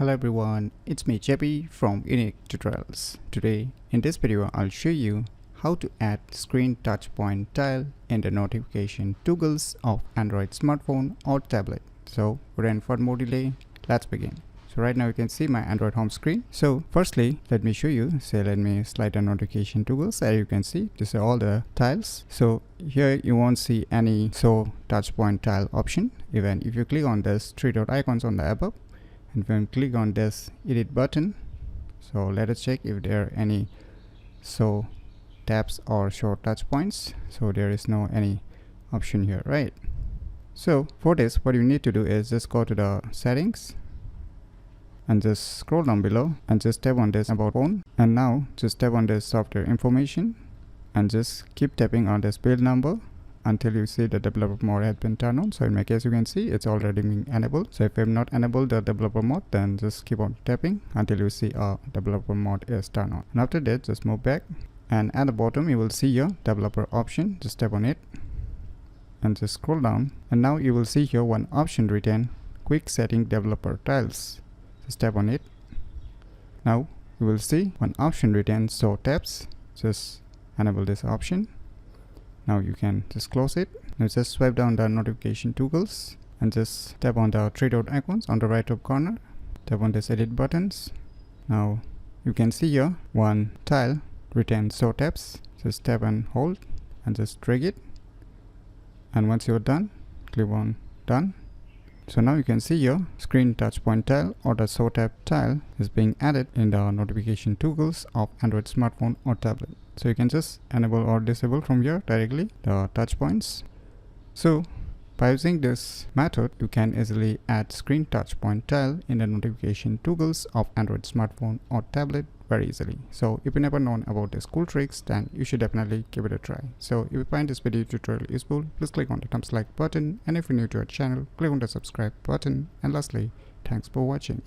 Hello everyone, it's me JP from UniqueTutorials. Today in this video I'll show you how to add screen touch point tile in the notification toggles of Android smartphone or tablet. So without further more delay, let's begin. So right now you can see my Android home screen. So firstly, let me show you. Let me slide the notification toggles. As you can see, these are all the tiles. So here you won't see any show touch point tile option. Even if you click on this three dot icons on the above, and when click on this edit button, so let us check if there are any show tabs or show touch points. So there is no any option here, right? So for this, what you need to do is just go to the settings and just scroll down below and just tap on this about phone, and now just tap on this software information and just keep tapping on this build number until you see the developer mode has been turned on. So in my case, you can see it's already being enabled. So if I'm not enabled the developer mode, then just keep on tapping until you see developer mode is turned on. And after that, just move back, and at the bottom you will see your developer option. Just tap on it and just scroll down, and now you will see here one option written quick setting developer tiles. Just tap on it. Now you will see one option written show tabs. Just enable this option. Now you can just close it. Now just swipe down the notification toggles and just tap on the three dot icons on the right top corner. Tap on this edit buttons. Now you can see here one tile written show tabs. Just tap and hold and just drag it. And once you're done, click on done. So now you can see your screen touch point tile or the show tab tile is being added in the notification toggles of Android smartphone or tablet. So you can just enable or disable from here directly the touch points. So by using this method, you can easily add screen touch point tile in the notification toggles of Android smartphone or tablet very easily. So if you never known about these cool tricks, then you should definitely give it a try. So if you find this video tutorial useful, please click on the thumbs like button, and if you're new to our channel, click on the subscribe button. And lastly, thanks for watching.